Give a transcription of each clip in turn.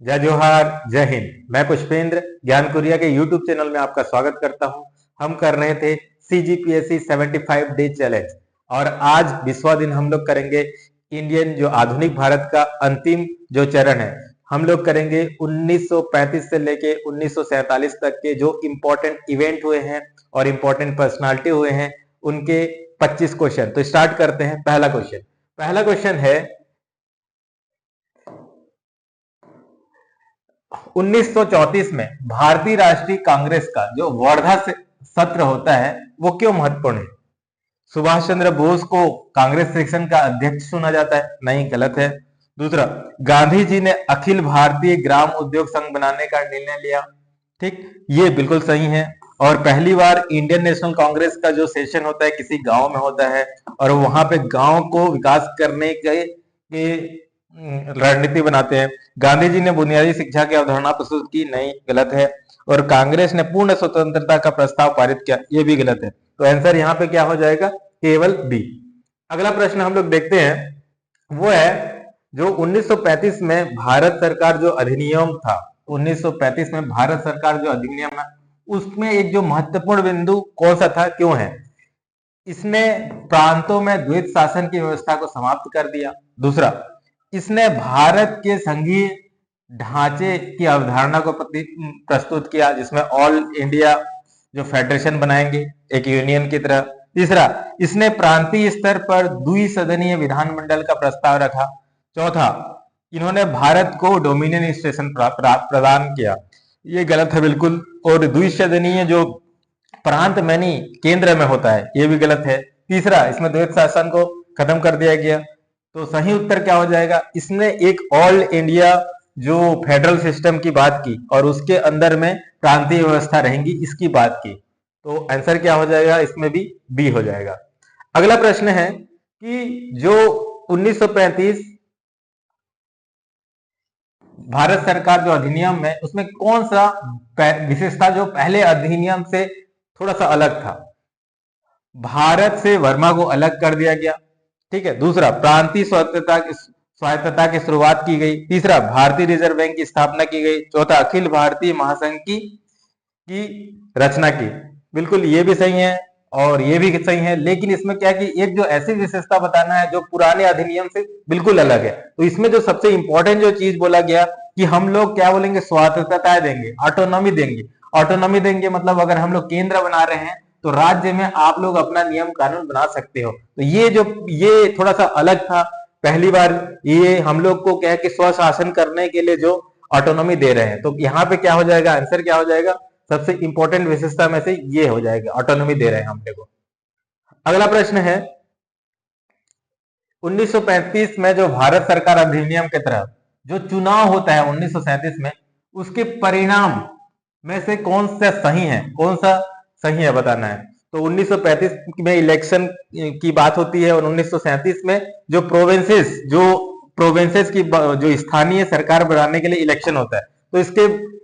जय जोहार, जय हिंद। मैं पुष्पेंद्र ज्ञान कुरिया के यूट्यूब चैनल में आपका स्वागत करता हूं। हम कर रहे थे CGPSC 75 डे चैलेंज और आज 20वां दिन हम लोग करेंगे इंडियन जो आधुनिक भारत का अंतिम जो चरण है। हम लोग करेंगे 1935 से लेके 1947 तक के जो इम्पोर्टेंट इवेंट हुए हैं और इम्पोर्टेंट पर्सनालिटी हुए हैं उनके 25 क्वेश्चन। तो स्टार्ट करते हैं। पहला क्वेश्चन है 1934 में भारतीय राष्ट्रीय कांग्रेस का जो वर्धा से सत्र होता है वो क्यों महत्वपूर्ण है? सुभाष चंद्र बोस को कांग्रेस सेक्शन का अध्यक्ष चुना जाता है? नहीं, गलत है। दूसरा, गांधी जी ने अखिल भारतीय ग्राम उद्योग संघ बनाने का निर्णय लिया। ठीक, ये बिल्कुल सही है। और पहली बार इंडियन नेशनल कांग्रेस का जो सेशन होता है किसी गांव में होता है और वहां पे गांव को विकास करने के रणनीति बनाते हैं। गांधी जी ने बुनियादी शिक्षा की अवधारणा प्रस्तुत की? नहीं, गलत है। और कांग्रेस ने पूर्ण स्वतंत्रता का प्रस्ताव पारित किया? ये भी गलत है। तो आंसर यहाँ पे क्या हो जाएगा? केवल बी। अगला प्रश्न हम लोग देखते हैं, वो है जो 1935 में भारत सरकार जो अधिनियम था, 1935 में भारत सरकार जो अधिनियम है उसमें एक जो महत्वपूर्ण बिंदु कौन सा था, क्यों है? इसने प्रांतों में द्वैत शासन की व्यवस्था को समाप्त कर दिया। दूसरा, इसने भारत के संघीय ढांचे की अवधारणा को प्रस्तुत किया जिसमें ऑल इंडिया जो फेडरेशन बनाएंगे एक यूनियन की तरह। तीसरा, इसने प्रांतीय स्तर पर द्विसदनीय विधानमंडल का प्रस्ताव रखा। चौथा, इन्होंने भारत को डोमिनियन स्टेशन प्रदान किया। ये गलत है बिल्कुल। और द्विसदनीय जो प्रांत में नहीं केंद्र में होता है, ये भी गलत है। तीसरा, इसमें द्वैत शासन को खत्म कर दिया गया। तो सही उत्तर क्या हो जाएगा? इसने एक ऑल इंडिया जो फेडरल सिस्टम की बात की और उसके अंदर में प्रांतीय व्यवस्था रहेंगी इसकी बात की। तो आंसर क्या हो जाएगा? इसमें भी बी हो जाएगा। अगला प्रश्न है कि जो 1935 भारत सरकार जो अधिनियम है उसमें कौन सा विशेषता जो पहले अधिनियम से थोड़ा सा अलग था? भारत से वर्मा को अलग कर दिया गया। ठीक है। दूसरा, प्रांतीय स्वायत्तता की शुरुआत की गई। तीसरा, भारतीय रिजर्व बैंक की स्थापना की गई। चौथा, अखिल भारतीय महासंघ की रचना की। बिल्कुल ये भी सही है और ये भी सही है, लेकिन इसमें क्या कि एक जो ऐसी विशेषता बताना है जो पुराने अधिनियम से बिल्कुल अलग है। तो इसमें जो सबसे इंपॉर्टेंट जो चीज बोला गया कि हम लोग क्या बोलेंगे, स्वायत्तता देंगे, ऑटोनॉमी देंगे। ऑटोनॉमी देंगे मतलब अगर हम लोग केंद्र बना रहे हैं तो राज्य में आप लोग अपना नियम कानून बना सकते हो। तो ये थोड़ा सा अलग था। पहली बार ये हम लोग को क्या है कि स्वशासन करने के लिए जो ऑटोनॉमी दे रहे हैं। तो यहाँ पे क्या हो जाएगा? आंसर क्या हो जाएगा? सबसे इंपॉर्टेंट विशेषता में से ये हो जाएगा, ऑटोनॉमी दे रहे हैं हम लोग को। अगला प्रश्न है 1935 में जो भारत सरकार अधिनियम के तहत जो चुनाव होता है 1937 में, उसके परिणाम में से कौन सा सही है, कौन सा सही है बताना है। तो 1935 में इलेक्शन की बात होती है और 1937 में जो प्रोविंसेस की जो स्थानीय सरकार बनाने के लिए इलेक्शन होता है। तो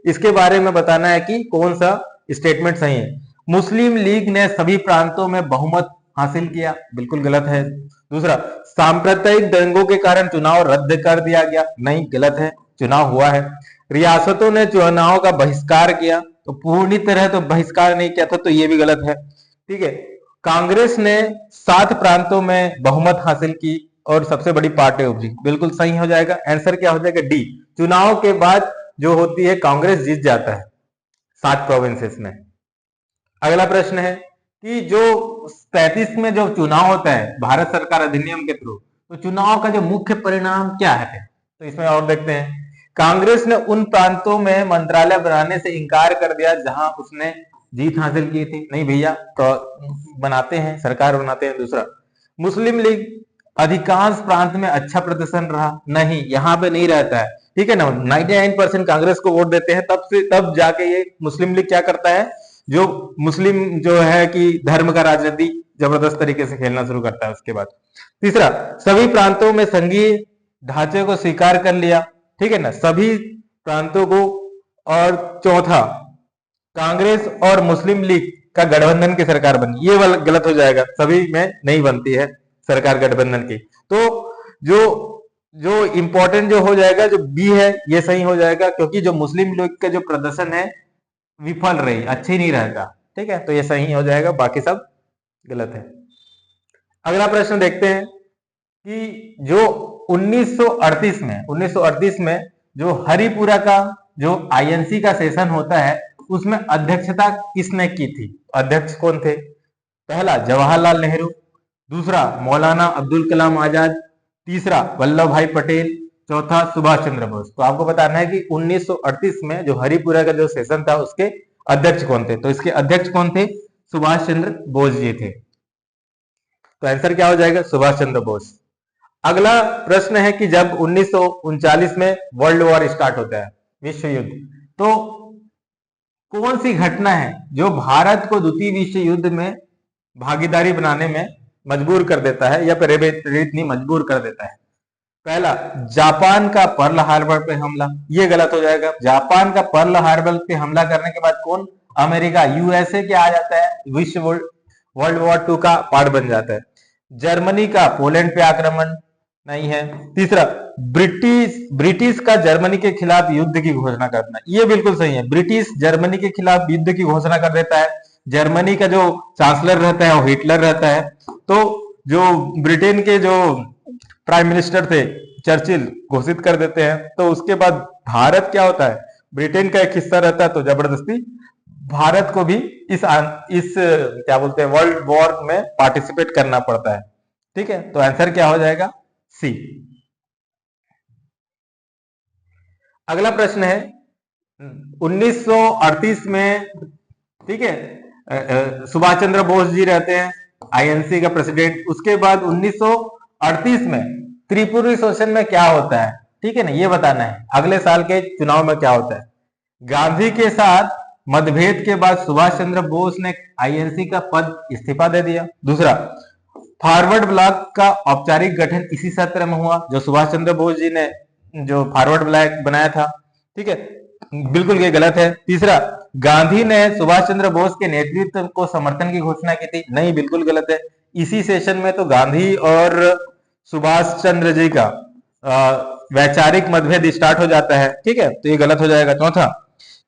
इसके बारे में बताना है कि कौन सा स्टेटमेंट सही है। मुस्लिम लीग ने सभी प्रांतों में बहुमत हासिल किया? बिल्कुल गलत है। दूसरा, सांप्रदायिक दंगों के कारण चुनाव रद्द कर दिया गया? नहीं, गलत है, चुनाव हुआ है। रियासतों ने चुनाव का बहिष्कार किया? तो पूरी तरह तो बहिष्कार नहीं किया था, तो ये भी गलत है। ठीक है। कांग्रेस ने 7 प्रांतों में बहुमत हासिल की और सबसे बड़ी पार्टी उभरी? बिल्कुल सही हो जाएगा। आंसर क्या हो जाएगा? डी। चुनाव के बाद जो होती है कांग्रेस जीत जाता है 7 प्रोविंसेस में। अगला प्रश्न है कि जो 35 में जो चुनाव होता है भारत सरकार अधिनियम के थ्रू, तो चुनाव का जो मुख्य परिणाम क्या है? तो इसमें और देखते हैं। कांग्रेस ने उन प्रांतों में मंत्रालय बनाने से इंकार कर दिया जहां उसने जीत हासिल की थी? नहीं भैया, तो बनाते हैं, सरकार बनाते हैं। दूसरा, मुस्लिम लीग अधिकांश प्रांत में अच्छा प्रदर्शन रहा? नहीं, यहाँ पे नहीं रहता है। ठीक है ना, 99% कांग्रेस को वोट देते हैं, तब जाके ये मुस्लिम लीग क्या करता है, जो मुस्लिम जो है कि धर्म का राजनीति जबरदस्त तरीके से खेलना शुरू करता है उसके बाद। तीसरा, सभी प्रांतों में संघीय ढांचे को स्वीकार कर लिया? ठीक है ना, सभी प्रांतों को। और चौथा, कांग्रेस और मुस्लिम लीग का गठबंधन की सरकार बनी? ये गलत हो जाएगा, सभी में नहीं बनती है सरकार गठबंधन की। तो जो जो इंपॉर्टेंट जो हो जाएगा, जो बी है ये सही हो जाएगा, क्योंकि जो मुस्लिम लीग का जो प्रदर्शन है विफल रही, अच्छी नहीं रहता। ठीक है, तो ये सही हो जाएगा, बाकी सब गलत है। अगला प्रश्न देखते हैं कि जो 1938 में जो हरिपुरा का जो आईएनसी का सेशन होता है उसमें अध्यक्षता किसने की थी? अध्यक्ष कौन थे? पहला जवाहरलाल नेहरू, दूसरा मौलाना अब्दुल कलाम आजाद, तीसरा वल्लभ भाई पटेल, चौथा सुभाष चंद्र बोस। तो आपको बताना है कि 1938 में जो हरिपुरा का जो सेशन था उसके अध्यक्ष कौन थे? तो इसके अध्यक्ष कौन थे? सुभाष चंद्र बोस जी थे। तो आंसर क्या हो जाएगा? सुभाष चंद्र बोस। अगला प्रश्न है कि जब 1939 में वर्ल्ड वॉर स्टार्ट होता है, विश्व युद्ध, तो कौन सी घटना है जो भारत को द्वितीय विश्व युद्ध में भागीदारी बनाने में मजबूर कर देता है या प्रेरित नहीं, मजबूर कर देता है? पहला जापान का पर्ल हार्बर पे हमला, ये गलत हो जाएगा। जापान का पर्ल हार्बर पे हमला करने के बाद कौन? अमेरिका, यूएसए क्या आ जाता है? वर्ल्ड वॉर 2 का पार्ट बन जाता है। जर्मनी का पोलैंड पे आक्रमण नहीं है। तीसरा ब्रिटिश का जर्मनी के खिलाफ युद्ध की घोषणा करना, ये बिल्कुल सही है। ब्रिटिश जर्मनी के खिलाफ युद्ध की घोषणा कर देता है। जर्मनी का जो चांसलर रहता है वो हिटलर रहता है। तो जो ब्रिटेन के जो प्राइम मिनिस्टर थे चर्चिल घोषित कर देते हैं। तो उसके बाद भारत क्या होता है? ब्रिटेन का एक हिस्सा रहता है, तो जबरदस्ती भारत को भी इस क्या बोलते हैं वर्ल्ड वॉर में पार्टिसिपेट करना पड़ता है। ठीक है, तो आंसर क्या हो जाएगा? सी। अगला प्रश्न है 1938 में, ठीक है, सुभाष चंद्र बोस जी रहते हैं आईएनसी का प्रेसिडेंट। उसके बाद 1938 में त्रिपुरी सेशन में क्या होता है? ठीक है ना, ये बताना है। अगले साल के चुनाव में क्या होता है? गांधी के साथ मतभेद के बाद सुभाष चंद्र बोस ने आईएनसी का पद इस्तीफा दे दिया। दूसरा, फॉरवर्ड ब्लॉक का औपचारिक गठन इसी सत्र में हुआ, जो सुभाष चंद्र बोस जी ने जो फॉरवर्ड ब्लॉक बनाया था। ठीक है, बिल्कुल ये गलत है। तीसरा, गांधी ने सुभाष चंद्र बोस के नेतृत्व को समर्थन की घोषणा की थी, नहीं, बिल्कुल गलत है। इसी सेशन में तो गांधी और सुभाष चंद्र जी का वैचारिक मतभेद स्टार्ट हो जाता है। ठीक है, तो ये गलत हो जाएगा। चौथा,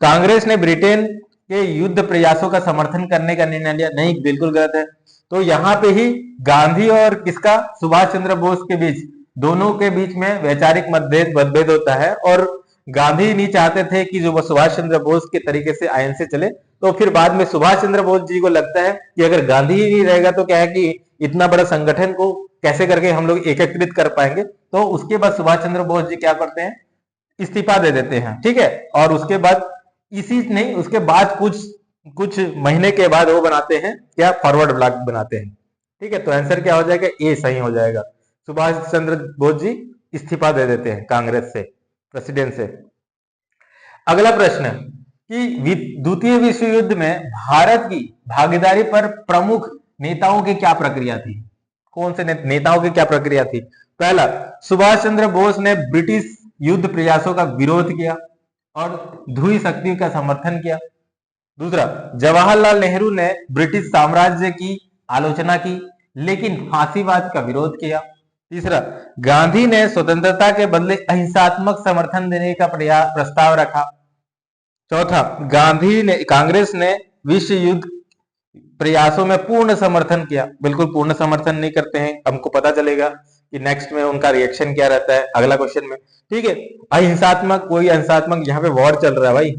कांग्रेस ने ब्रिटेन के युद्ध प्रयासों का समर्थन करने का निर्णय लिया, नहीं, बिल्कुल गलत है। तो यहाँ पे ही गांधी और किसका? सुभाष चंद्र बोस के बीच, दोनों के बीच में वैचारिक मतभेद होता है। और गांधी नहीं चाहते थे कि जो सुभाष चंद्र बोस के तरीके से आईएनसी चले। तो फिर बाद में सुभाष चंद्र बोस जी को लगता है कि अगर गांधी ही नहीं रहेगा तो क्या है कि इतना बड़ा संगठन को कैसे करके हम लोग एकीकृत कर पाएंगे। तो उसके बाद सुभाष चंद्र बोस जी क्या करते हैं? इस्तीफा दे देते हैं। ठीक है, और उसके बाद उसके बाद कुछ महीने के बाद वो बनाते हैं क्या? फॉरवर्ड ब्लॉक बनाते हैं। ठीक है, तो आंसर क्या हो जाएगा? ए सही हो जाएगा। सुभाष चंद्र बोस जी इस्तीफा दे देते हैं कांग्रेस से, प्रेसिडेंट से। अगला प्रश्न कि द्वितीय विश्व युद्ध में भारत की भागीदारी पर प्रमुख नेताओं की क्या प्रक्रिया थी? कौन से नेताओं की क्या प्रक्रिया थी? पहला, सुभाष चंद्र बोस ने ब्रिटिश युद्ध प्रयासों का विरोध किया और ध्रुवी शक्ति का समर्थन किया। दूसरा, जवाहरलाल नेहरू ने ब्रिटिश साम्राज्य की आलोचना की लेकिन फांसीवाद का विरोध किया। तीसरा, गांधी ने स्वतंत्रता के बदले अहिंसात्मक समर्थन देने का प्रस्ताव रखा। चौथा, कांग्रेस ने विश्व युद्ध प्रयासों में पूर्ण समर्थन किया। बिल्कुल पूर्ण समर्थन नहीं करते हैं, हमको पता चलेगा कि नेक्स्ट में उनका रिएक्शन क्या रहता है अगला क्वेश्चन में। ठीक है, अहिंसात्मक, कोई अहिंसात्मक, यहाँ पे वॉर चल रहा है भाई।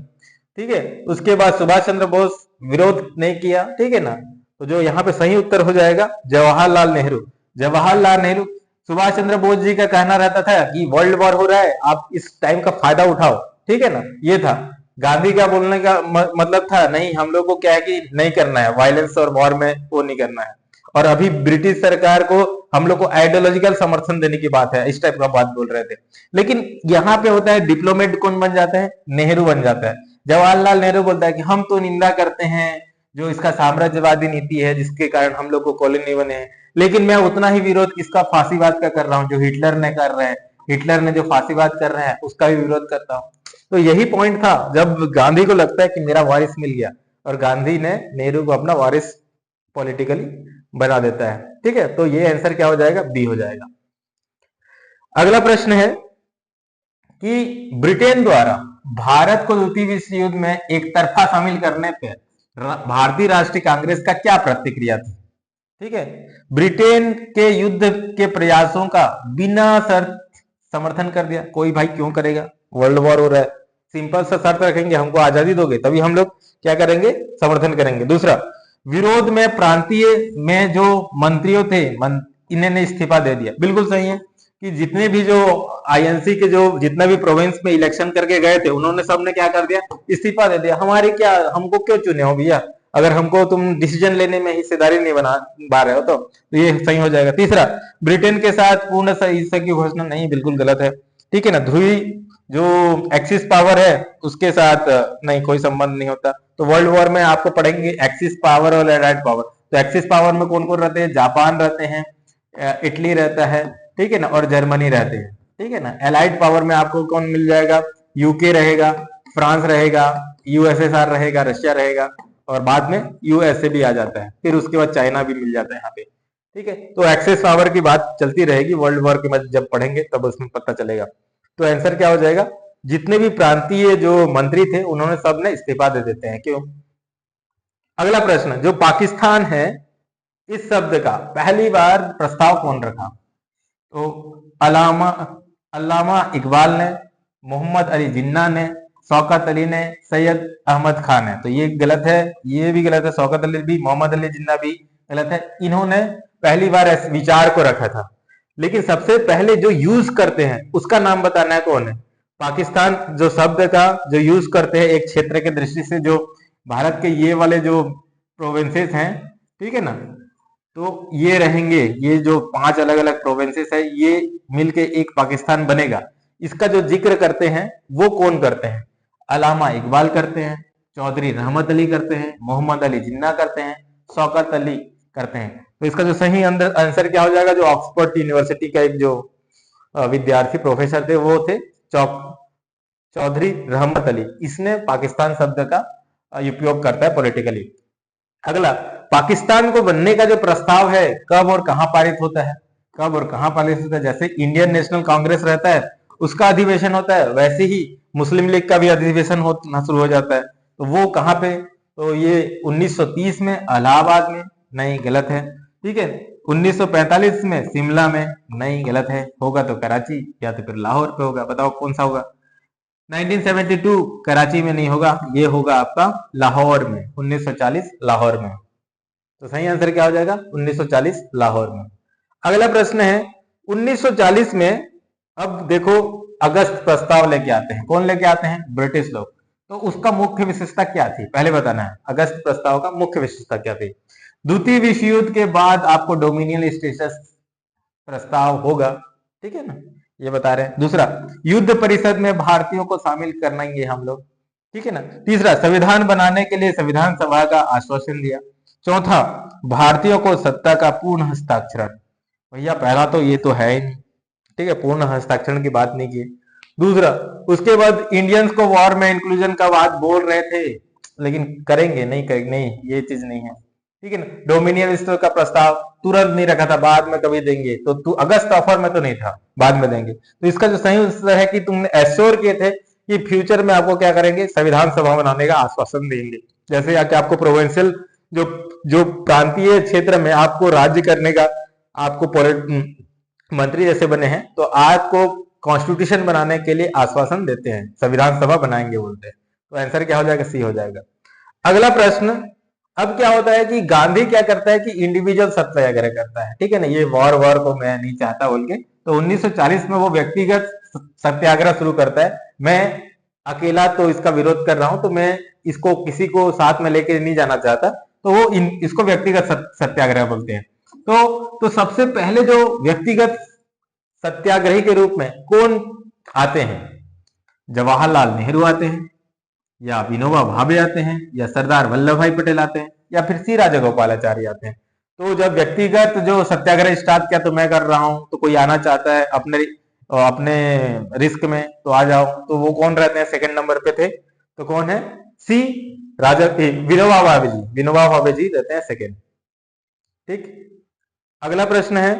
ठीक है, उसके बाद सुभाष चंद्र बोस विरोध नहीं किया। ठीक है ना, तो जो यहाँ पे सही उत्तर हो जाएगा जवाहरलाल नेहरू। जवाहरलाल नेहरू, सुभाष चंद्र बोस जी का कहना रहता था कि वर्ल्ड वॉर हो रहा है, आप इस टाइम का फायदा उठाओ। ठीक है ना, ये था। गांधी का बोलने का मतलब था नहीं, हम लोग को क्या है कि नहीं करना है वायलेंस और वॉर में, वो नहीं करना है। और अभी ब्रिटिश सरकार को हम लोग को आइडियोलॉजिकल समर्थन देने की बात है, इस टाइप का बात बोल रहे थे। लेकिन यहाँ पे होता है डिप्लोमेट कौन बन जाता है? नेहरू बन जाता है। जवाहरलाल नेहरू बोलता है कि हम तो निंदा करते हैं जो इसका साम्राज्यवादी नीति है जिसके कारण हम लोग को कॉलोनी बने हैं, लेकिन मैं उतना ही विरोध किसका? फांसीवाद का कर रहा हूँ, जो हिटलर ने कर रहे हैं। हिटलर ने जो फांसीवाद कर रहे हैं उसका भी विरोध करता हूँ। तो यही पॉइंट था जब गांधी को लगता है कि मेरा वारिस मिल गया, और गांधी ने नेहरू को अपना वारिस पॉलिटिकली बना देता है। ठीक है, तो ये आंसर क्या हो जाएगा? बी हो जाएगा। अगला प्रश्न है कि ब्रिटेन द्वारा भारत को द्वितीय विश्व युद्ध में एक तरफा शामिल करने पर भारतीय राष्ट्रीय कांग्रेस का क्या प्रतिक्रिया थी। ठीक है, ब्रिटेन के युद्ध के प्रयासों का बिना शर्त समर्थन कर दिया। कोई भाई क्यों करेगा, वर्ल्ड वॉर हो रहा है, सिंपल सा शर्त रखेंगे, हमको आजादी दोगे तभी हम लोग क्या करेंगे, समर्थन करेंगे। दूसरा, विरोध में प्रांतीय में जो मंत्रियों थे इन्होंने इस्तीफा दे दिया। बिल्कुल सही है कि जितने भी जो आईएनसी के जो जितना भी प्रोविंस में इलेक्शन करके गए थे उन्होंने सबने क्या कर दिया, इस्तीफा दे दिया। हमारी क्या, हमको क्यों चुने हो भैया, अगर हमको तुम डिसीजन लेने में हिस्सेदारी नहीं बना पा रहे हो तो ये सही हो जाएगा। तीसरा, ब्रिटेन के साथ पूर्ण हिस्सा की घोषणा नहीं, बिल्कुल गलत है। ठीक है ना, ध्रुवी जो एक्सिस पावर है उसके साथ नहीं, कोई संबंध नहीं होता। तो वर्ल्ड वॉर में आपको पढ़ेंगे एक्सिस पावर और एलाइड पावर। तो एक्सिस पावर में कौन कौन रहते हैं, जापान रहते हैं, इटली रहता है, ठीक है ना, और जर्मनी रहते हैं। ठीक है ना, एलाइड पावर में आपको कौन मिल जाएगा, यूके रहेगा, फ्रांस रहेगा, यूएसएसआर रहेगा, रशिया रहेगा, और बाद में यूएसए भी आ जाता है, फिर उसके बाद चाइना भी मिल जाता है यहाँ पे। ठीक है, तो एक्सेस पावर की बात चलती रहेगी, वर्ल्ड वॉर के बाद जब पढ़ेंगे तब उसमें पता चलेगा। तो आंसर क्या हो जाएगा, जितने भी प्रांतीय जो मंत्री थे उन्होंने सबने इस्तीफा दे देते हैं। क्यों। अगला प्रश्न, जो पाकिस्तान है इस शब्द का पहली बार प्रस्ताव कौन रखा। तो अल्लामा इकबाल ने, मोहम्मद अली जिन्ना ने, शौकत अली ने, सैयद अहमद खान है। तो ये गलत है, ये भी गलत है, शौकत अली भी, मोहम्मद अली जिन्ना भी गलत है। इन्होंने पहली बार इस विचार को रखा था, लेकिन सबसे पहले जो यूज करते हैं उसका नाम बताना है कौन है। पाकिस्तान जो शब्द का जो यूज करते हैं एक क्षेत्र के दृष्टि से, जो भारत के ये वाले जो प्रोविंसेस हैं, ठीक है ना, तो ये रहेंगे, ये जो 5 अलग अलग प्रोविंसेस है ये मिलके एक पाकिस्तान बनेगा। इसका जो जिक्र करते हैं वो कौन करते हैं, अल्लामा इकबाल करते हैं, चौधरी रहमत अली करते हैं, मोहम्मद अली जिन्ना करते हैं, शौकत अली करते हैं। तो इसका जो सही आंसर क्या हो जाएगा, जो ऑक्सफोर्ड यूनिवर्सिटी का एक जो विद्यार्थी प्रोफेसर थे वो थे चौधरी रहमत अली। इसने पाकिस्तान शब्द का उपयोग करता है पॉलिटिकली। अगला, पाकिस्तान को बनने का जो प्रस्ताव है कब और कहां पारित होता है, कब और कहां पारित होता है। जैसे इंडियन नेशनल कांग्रेस रहता है उसका अधिवेशन होता है, वैसे ही मुस्लिम लीग का भी अधिवेशन होना शुरू हो जाता है। तो वो कहां पे, तो ये 1930 में इलाहाबाद में, नहीं गलत है। ठीक है, 1945 में शिमला में, नहीं गलत है। होगा तो कराची या तो फिर लाहौर पे होगा, बताओ कौन सा होगा। 1972 कराची में नहीं होगा, ये होगा आपका लाहौर में, 1940 लाहौर में। तो सही आंसर क्या हो जाएगा, 1940 लाहौर में। अगला प्रश्न है 1940 में, अब देखो अगस्त प्रस्ताव लेके आते हैं, कौन लेके आते हैं, ब्रिटिश लोग। तो उसका मुख्य विशेषता क्या थी, पहले बताना है, अगस्त प्रस्ताव का मुख्य विशेषता क्या थी। द्वितीय विश्व युद्ध के बाद आपको डोमिनियन स्टेटस प्रस्ताव होगा, ठीक है ना, ये बता रहे हैं। दूसरा, युद्ध परिषद में भारतीयों को शामिल करनाएंगे हम लोग, ठीक है ना। तीसरा, संविधान बनाने के लिए संविधान सभा का आश्वासन दिया। चौथा, भारतीयों को सत्ता का पूर्ण हस्ताक्षरण। भैया पहला तो ये तो है ही नहीं, ठीक है, पूर्ण हस्ताक्षरण की बात नहीं की। दूसरा, उसके बाद इंडियंस को वॉर में इंक्लूजन का बात बोल रहे थे, लेकिन करेंगे नहीं, करेंगे नहीं, ये चीज नहीं है, ठीक है ना। डोमिनियन स्टोर का प्रस्ताव तुरंत नहीं रखा था, बाद में कभी देंगे, तो तू अगस्त ऑफर में तो नहीं था, बाद में देंगे। तो इसका जो सही उत्तर है कि तुमने एश्योर किए थे कि फ्यूचर में आपको क्या करेंगे, संविधान सभा बनाने का आश्वासन देंगे। जैसे कि आपको प्रोविंशियल जो जो प्रांतीय क्षेत्र में आपको राज्य करने का आपको मंत्री जैसे बने हैं, तो आपको कॉन्स्टिट्यूशन बनाने के लिए आश्वासन देते हैं, संविधान सभा बनाएंगे बोलते हैं। तो आंसर क्या हो जाएगा, सी हो जाएगा। अगला प्रश्न, अब क्या होता है कि गांधी क्या करता है कि इंडिविजुअल सत्याग्रह करता है, ठीक है ना, ये वॉर को मैं नहीं चाहता बोल के। तो 1940 में वो व्यक्तिगत सत्याग्रह शुरू करता है, मैं अकेला तो इसका विरोध कर रहा हूं, तो मैं इसको किसी को साथ में लेके नहीं जाना चाहता, तो वो इसको व्यक्तिगत सत्याग्रह बोलते हैं। तो सबसे पहले जो व्यक्तिगत सत्याग्रही के रूप में कौन आते हैं, जवाहरलाल नेहरू आते हैं, या विनोबा भावे आते हैं, या सरदार वल्लभ भाई पटेल आते हैं, या फिर सी राजगोपालाचारी आते हैं। तो जब व्यक्तिगत जो सत्याग्रह स्टार्ट किया, तो मैं कर रहा हूं, तो कोई आना चाहता है अपने रिस्क में तो आ जाओ, तो वो कौन रहते हैं, सेकंड नंबर पे थे, तो कौन है, सी विनोबा भावे जी, विनोबा भावे जी रहते हैं सेकंड। ठीक, अगला प्रश्न है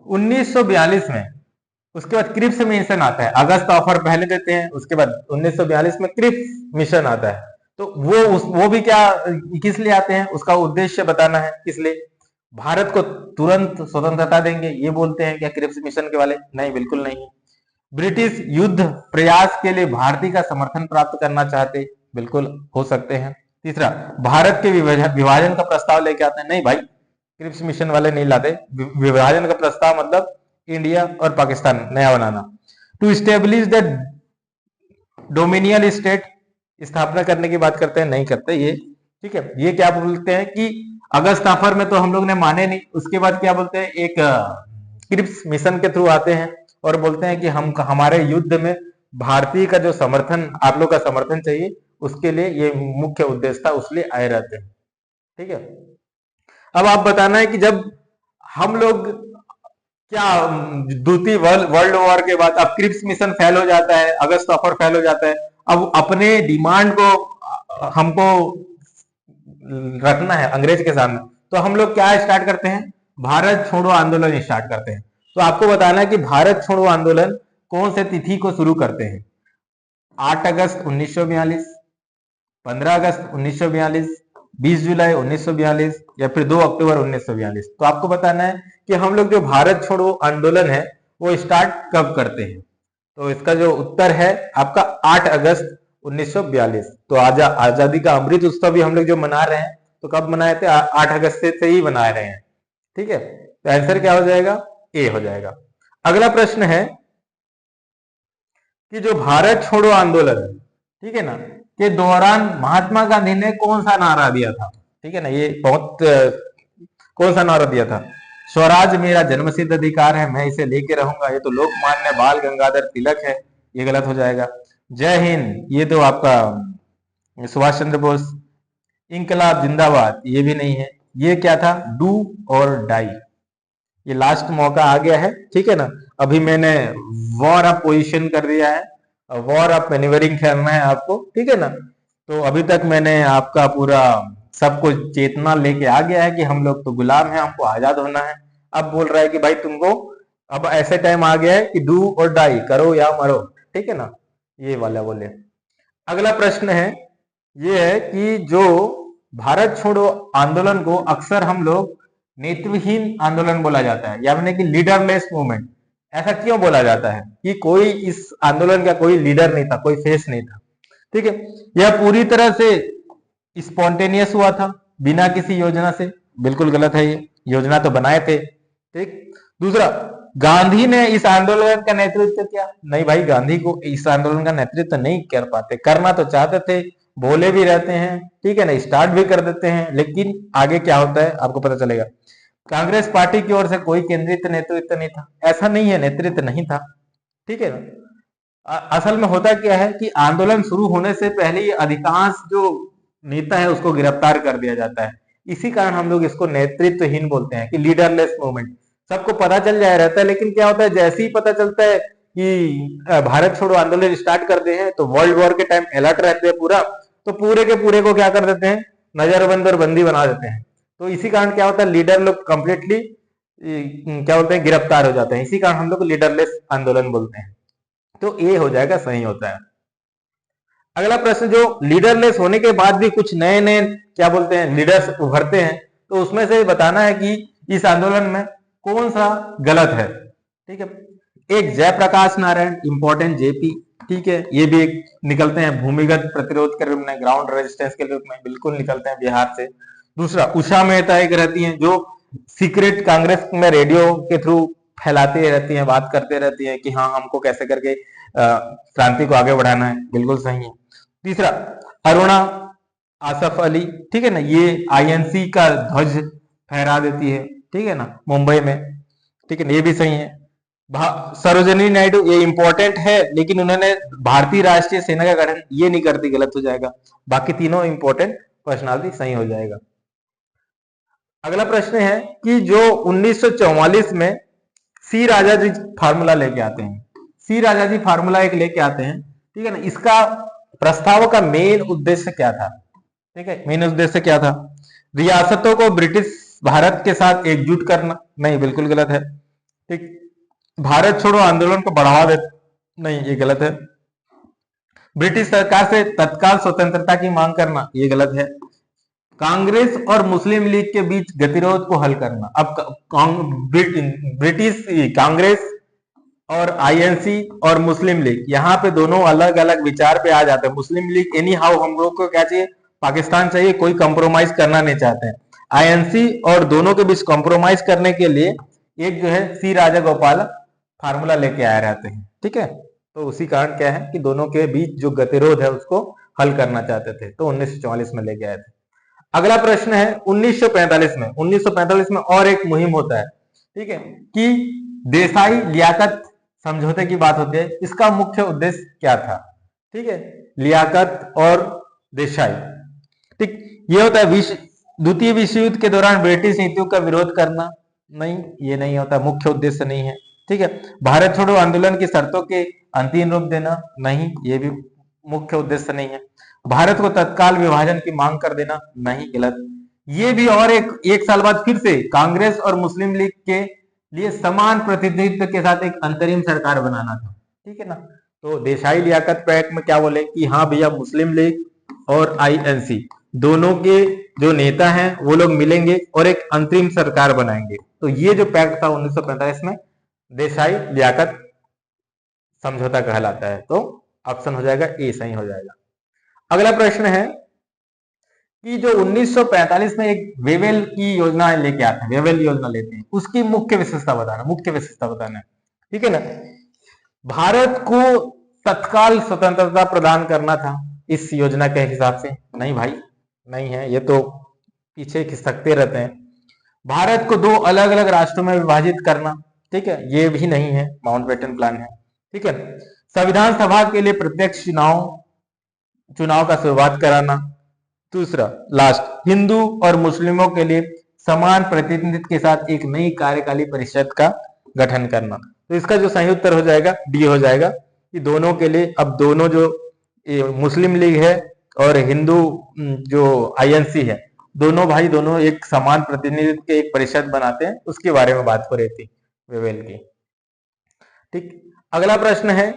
1942 में, उसके बाद क्रिप्स मिशन आता है। अगस्त ऑफर पहले देते हैं, उसके बाद 1942 में क्रिप्स मिशन आता है। तो वो भी क्या, किस लिए आते हैं, उसका उद्देश्य बताना है। किस लिए? भारत को तुरंत स्वतंत्रता देंगे, ये बोलते हैं क्या क्रिप्स मिशन के वाले? नहीं, बिल्कुल नहीं। ब्रिटिश युद्ध प्रयास के लिए भारतीय का समर्थन प्राप्त करना चाहते, बिल्कुल हो सकते हैं। तीसरा, भारत के विभाजन का प्रस्ताव लेके आते हैं, नहीं भाई, क्रिप्स मिशन वाले नहीं लाते। विभाजन का प्रस्ताव मतलब इंडिया और पाकिस्तान नया बनाना। To establish the dominion state, स्थापना करने की बात करते हैं, नहीं करते ये। ठीक है, ये क्या बोलते हैं कि अगस्त ऑफर में तो हम लोग ने माने नहीं, उसके बाद क्या बोलते हैं, एक क्रिप्स मिशन के थ्रू आते हैं और बोलते हैं कि हम हमारे युद्ध में भारतीय का जो समर्थन, आप लोग का समर्थन चाहिए, उसके लिए ये मुख्य उद्देश्य था, उसलिए आए रहते हैं। ठीक है, अब आप बताना है कि जब हम लोग क्या द्वितीय वर्ल्ड वॉर के बाद अब क्रिप्स मिशन फेल हो जाता है, अगस्त ऑफर फेल हो जाता है, अब अपने डिमांड को हमको रखना है अंग्रेज के सामने, तो हम लोग क्या स्टार्ट करते हैं, भारत छोड़ो आंदोलन स्टार्ट करते हैं। तो आपको बताना है कि भारत छोड़ो आंदोलन कौन से तिथि को शुरू करते हैं? 8 अगस्त 1942, 15 अगस्त 1942, 20 जुलाई 1942 या फिर 2 अक्टूबर 1942। तो आपको बताना है कि हम लोग जो भारत छोड़ो आंदोलन है वो स्टार्ट कब करते हैं। तो इसका जो उत्तर है आपका 8 अगस्त 1942। तो आजादी का अमृत उत्सव भी हम लोग जो मना रहे हैं, तो कब मनाए थे? 8 अगस्त से ही मना रहे हैं। ठीक है, तो आंसर क्या हो जाएगा? ए हो जाएगा। अगला प्रश्न है कि जो भारत छोड़ो आंदोलन, ठीक है ना, के दौरान महात्मा गांधी ने कौन सा नारा दिया था? ठीक है ना, ये बहुत कौन सा नारा दिया था? स्वराज मेरा जन्मसिद्ध अधिकार है, मैं इसे लेके रहूंगा, ये तो लोकमान्य बाल गंगाधर तिलक है, ये गलत हो जाएगा। जय हिंद, ये तो आपका सुभाष चंद्र बोस। इंकलाब जिंदाबाद, ये भी नहीं है। ये क्या था? डू और डाई। ये लास्ट मौका आ गया है, ठीक है ना। अभी मैंने वॉर ऑफ पोजीशन कर दिया है, वॉर ऑफ मैन्यूवरिंग करना है आपको, ठीक है ना। तो अभी तक मैंने आपका पूरा सब कुछ चेतना लेके आ गया है कि हम लोग तो गुलाम हैं, हमको आजाद होना है। अब बोल रहा है कि भाई तुमको अब ऐसे टाइम आ गया है कि डू और डाई, करो या मरो, ठीक है ना, ये वाला बोले। अगला प्रश्न है, ये है कि जो भारत छोड़ो आंदोलन को अक्सर हम लोग नेतृहीन आंदोलन बोला जाता है, यानी कि लीडरलेस मूवमेंट। ऐसा क्यों बोला जाता है? कि कोई इस आंदोलन का कोई लीडर नहीं था, कोई फेस नहीं था। ठीक है, यह पूरी तरह से स्पॉन्टेनियस हुआ था, बिना किसी योजना से। बिल्कुल गलत है, ये योजना तो बनाए थे। ठीक, दूसरा, गांधी ने इस आंदोलन का नेतृत्व किया? नहीं भाई, गांधी को इस आंदोलन का नेतृत्व नहीं कर पाते, करना तो चाहते थे, बोले भी रहते हैं, ठीक है ना, स्टार्ट भी कर देते हैं, लेकिन आगे क्या होता है आपको पता चलेगा। कांग्रेस पार्टी की ओर से कोई केंद्रित नेतृत्व नहीं था, ऐसा नहीं है नेतृत्व नहीं था, ठीक है ना। असल में होता क्या है कि आंदोलन शुरू होने से पहले ही अधिकांश जो नेता है उसको गिरफ्तार कर दिया जाता है। इसी कारण हम लोग इसको नेतृत्वहीन बोलते हैं कि लीडरलेस मूवमेंट। सबको पता चल जाया रहता है, लेकिन क्या होता है, जैसे ही पता चलता है कि भारत छोड़ो आंदोलन स्टार्ट कर दे हैं, तो वर्ल्ड वॉर के टाइम अलर्ट रहते हैं पूरा, तो पूरे के पूरे को क्या कर देते हैं, नजरबंद और बंदी बना देते हैं। तो इसी कारण क्या होता है, लीडर लोग कंप्लीटली क्या बोलते हैं, गिरफ्तार हो जाते हैं। इसी कारण हम लोग लीडरलेस आंदोलन बोलते हैं। तो ये हो जाएगा, सही होता है। अगला प्रश्न, जो लीडरलेस होने के बाद भी कुछ नए नए क्या बोलते हैं लीडर्स उभरते हैं, तो उसमें से बताना है कि इस आंदोलन में कौन सा गलत है। ठीक है, एक जयप्रकाश नारायण, इंपॉर्टेंट जेपी, ठीक है, ये भी एक निकलते हैं भूमिगत प्रतिरोध के रूप में, ग्राउंड रेजिस्टेंस के रूप में बिल्कुल निकलते हैं बिहार से। दूसरा, उषा मेहता एक रहती हैं जो सीक्रेट कांग्रेस में रेडियो के थ्रू फैलाते रहती हैं, बात करते रहती हैं कि हाँ हमको कैसे करके क्रांति को आगे बढ़ाना है, बिल्कुल सही है। तीसरा, अरुणा आसफ अली, ठीक है ना, ये आईएनसी का ध्वज फहरा देती है, ठीक है ना, मुंबई में, ठीक है ना, ये भी सही है। सरोजिनी नायडू, ये इंपॉर्टेंट है, लेकिन उन्होंने भारतीय राष्ट्रीय सेना का गठन ये नहीं करती, गलत हो जाएगा। बाकी तीनों इंपॉर्टेंट पर्सनालिटी सही हो जाएगा। अगला प्रश्न है कि जो 1944 में सी राजा जी फार्मूला लेके आते हैं, सी राजा जी फार्मूला एक लेके आते हैं, ठीक है ना, इसका प्रस्ताव का मेन उद्देश्य क्या था? ठीक है, मेन उद्देश्य क्या था? रियासतों को ब्रिटिश भारत के साथ एकजुट करना? नहीं, बिल्कुल गलत है। ठीक। भारत छोड़ो आंदोलन को बढ़ावा दे, नहीं ये गलत है। ब्रिटिश सरकार से तत्काल स्वतंत्रता की मांग करना, ये गलत है। कांग्रेस और मुस्लिम लीग के बीच गतिरोध को हल करना, अब ब्रिटिश कांग्रेस और आईएनसी और मुस्लिम लीग, यहाँ पे दोनों अलग अलग विचार पे आ जाते हैं। मुस्लिम लीग एनी हाउ हम लोग को क्या चाहिए, पाकिस्तान चाहिए, कोई कंप्रोमाइज करना नहीं चाहते हैं। आईएनसी और दोनों के बीच कंप्रोमाइज करने के लिए एक जो है सी राजागोपाल फार्मूला लेके आए रहते हैं, ठीक है। तो उसी कारण क्या है कि दोनों के बीच जो गतिरोध है उसको हल करना चाहते थे, तो 1944 में लेके आए थे। अगला प्रश्न है 1945 में। 1945 में और एक मुहिम होता है, ठीक है, कि देसाई लियाकत समझौते की बात होती है। इसका मुख्य उद्देश्य क्या था, ठीक है, लियाकत और देसाई, ठीक। ये होता है द्वितीय विश्व युद्ध के दौरान ब्रिटिश नीतियों का विरोध करना, नहीं ये नहीं होता, मुख्य उद्देश्य नहीं है, ठीक है। भारत छोड़ो आंदोलन की शर्तों के अंतिम रूप देना, नहीं ये भी मुख्य उद्देश्य नहीं है। भारत को तत्काल विभाजन की मांग कर देना, नहीं गलत। ये भी और एक साल बाद फिर से कांग्रेस और मुस्लिम लीग के लिए समान प्रतिनिधित्व के साथ एक अंतरिम सरकार बनाना था, ठीक है ना। तो देसाई लियाकत पैक्ट में क्या बोले कि हाँ भैया मुस्लिम लीग और आईएनसी दोनों के जो नेता हैं वो लोग मिलेंगे और एक अंतरिम सरकार बनाएंगे। तो ये जो पैक्ट था 1945 में देसाई लियाकत समझौता कहलाता है। तो ऑप्शन हो जाएगा ए सही हो जाएगा। अगला प्रश्न है कि जो 1945 में एक वेवेल की योजना लेके आते हैं, वेवेल योजना लेते हैं, उसकी मुख्य विशेषता बताना, ठीक है ना। भारत को तत्काल स्वतंत्रता प्रदान करना था इस योजना के हिसाब से, नहीं भाई नहीं है, ये तो पीछे खिसकते रहते हैं। भारत को दो अलग अलग राष्ट्रों में विभाजित करना, ठीक है, ये भी नहीं है, माउंटबेटन प्लान है, ठीक है। संविधान सभा के लिए प्रत्यक्ष चुनाव का शुरुआत कराना। दूसरा लास्ट, हिंदू और मुस्लिमों के लिए समान प्रतिनिधित्व के साथ एक नई कार्यकाली परिषद का गठन करना। तो इसका जो सही उत्तर हो जाएगा डी हो जाएगा कि दोनों के लिए, अब दोनों जो मुस्लिम लीग है और हिंदू जो आईएनसी है, दोनों भाई दोनों एक समान प्रतिनिधित्व के एक परिषद बनाते हैं, उसके बारे में बात हो रही थी वेवेल की, ठीक। अगला प्रश्न है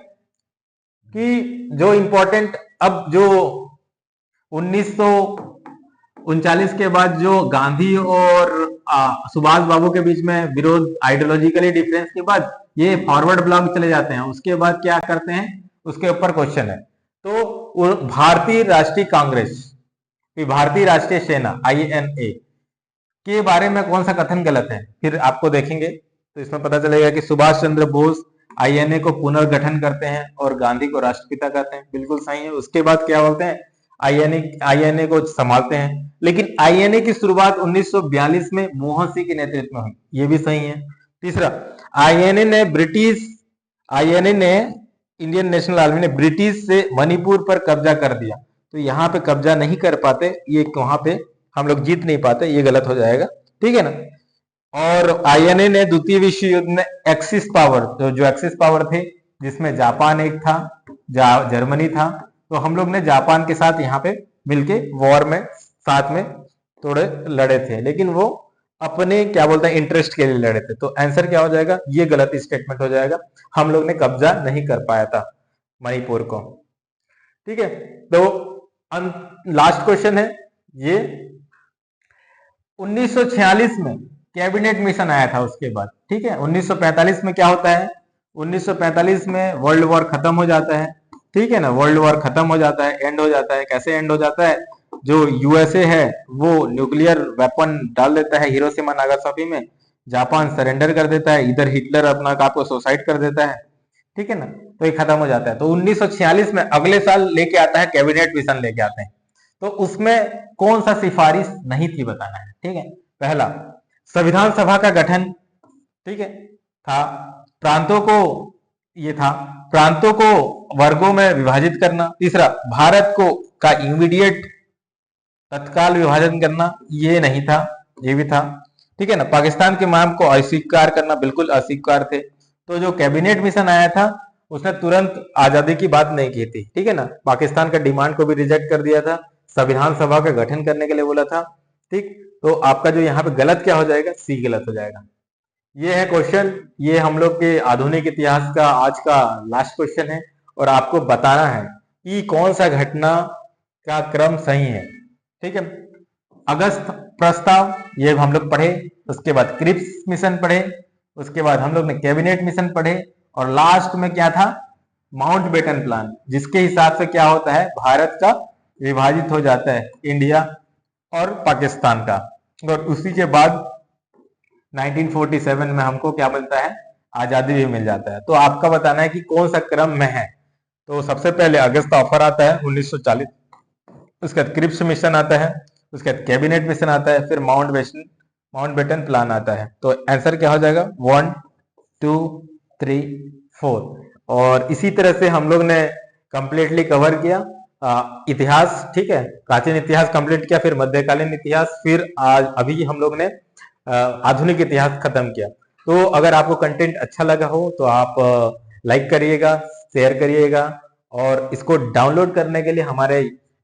कि जो इंपॉर्टेंट, अब जो 1939 के बाद जो गांधी और सुभाष बाबू के बीच में विरोध, आइडियोलॉजिकली डिफरेंस के बाद ये फॉरवर्ड ब्लॉक चले जाते हैं। उसके बाद क्या करते हैं, उसके ऊपर क्वेश्चन है। तो भारतीय राष्ट्रीय कांग्रेस, भारतीय राष्ट्रीय सेना आईएनए के बारे में कौन सा कथन गलत है, फिर आपको देखेंगे तो इसमें पता चलेगा कि सुभाष चंद्र बोस आईएनए को पुनर्गठन करते हैं और गांधी को राष्ट्रपिता कहते हैं, बिल्कुल सही है। उसके बाद क्या बोलते हैं, आईएनए को संभालते हैं। लेकिन आईएनए की शुरुआत 1942 में मोहन सिंह के नेतृत्व में हुई, ये भी सही है। तीसरा, आईएनए ने इंडियन नेशनल आर्मी ने ब्रिटिश से मणिपुर पर कब्जा कर दिया, तो यहाँ पे कब्जा नहीं कर पाते, ये वहां पे हम लोग जीत नहीं पाते, ये गलत हो जाएगा, ठीक है ना। और आईएनए ने द्वितीय विश्व युद्ध में एक्सिस पावर, जो एक्सिस पावर थे जिसमें जापान एक था, जर्मनी था, तो हम लोग ने जापान के साथ यहाँ पे मिलके वॉर में साथ में थोड़े लड़े थे, लेकिन वो अपने क्या बोलते हैं इंटरेस्ट के लिए लड़े थे। तो आंसर क्या हो जाएगा, ये गलत स्टेटमेंट हो जाएगा, हम लोग ने कब्जा नहीं कर पाया था मणिपुर को, ठीक है। तो लास्ट क्वेश्चन है ये, 1946 में कैबिनेट मिशन आया था उसके बाद, ठीक है। 1945 में क्या होता है, 1945 में वर्ल्ड वॉर खत्म हो जाता है, ठीक है ना, वर्ल्ड वॉर खत्म हो जाता है, एंड हो जाता है। कैसे एंड हो जाता है, जो यूएसए है वो न्यूक्लियर वेपन डाल देता है हिरोशिमा नागासाकी में, जापान सरेंडर कर देता है, इधर हिटलर अपना आप को सुसाइड कर देता है, ठीक है ना, तो ये खत्म हो जाता है। तो 1946 में अगले साल लेके आता है कैबिनेट मिशन लेके आते हैं, तो उसमें कौन सा सिफारिश नहीं थी बताना है, ठीक है। पहला, संविधान सभा का गठन, ठीक है, था। प्रांतों को वर्गों में विभाजित करना। तीसरा, भारत को का इमीडिएट तत्काल विभाजन करना, ये नहीं था, ये भी था, ठीक है ना। पाकिस्तान की मांग को अस्वीकार करना, बिल्कुल अस्वीकार थे। तो जो कैबिनेट मिशन आया था उसने तुरंत आजादी की बात नहीं की थी, ठीक है ना, पाकिस्तान का डिमांड को भी रिजेक्ट कर दिया था, संविधान सभा का गठन करने के लिए बोला था, ठीक। तो आपका जो यहाँ पे गलत क्या हो जाएगा, सी गलत हो जाएगा। ये है क्वेश्चन, ये हम लोग के आधुनिक इतिहास का आज का लास्ट क्वेश्चन है और आपको बताना है कि कौन सा घटना का क्रम सही है। ठीक है, अगस्त प्रस्ताव ये हम लोग पढ़े, उसके बाद क्रिप्स मिशन पढ़े, उसके बाद हम लोग ने कैबिनेट मिशन पढ़े और लास्ट में क्या था, माउंटबेटन प्लान, जिसके हिसाब से क्या होता है, भारत का विभाजित हो जाता है इंडिया और पाकिस्तान का। और उसी के बाद 1947 में हमको क्या मिलता है, आजादी भी मिल जाता है। तो आपका बताना है कि कौन सा क्रम में है। तो सबसे पहले अगस्त ऑफर आता है 1940, उसके बाद क्रिप्स मिशन आता है, उसके बाद कैबिनेट मिशन आता है, फिर माउंटबेटन प्लान आता है। तो आंसर क्या हो जाएगा, 1 2 3 4। और इसी तरह से हम लोग ने कंप्लीटली कवर किया इतिहास। ठीक है, प्राचीन इतिहास कंप्लीट किया, फिर मध्यकालीन इतिहास, फिर आज अभी हम लोग ने आधुनिक इतिहास खत्म किया। तो अगर आपको कंटेंट अच्छा लगा हो तो आप लाइक करिएगा, शेयर करिएगा और इसको डाउनलोड करने के लिए हमारे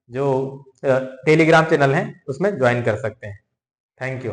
जो टेलीग्राम चैनल है उसमें ज्वाइन कर सकते हैं। Thank you.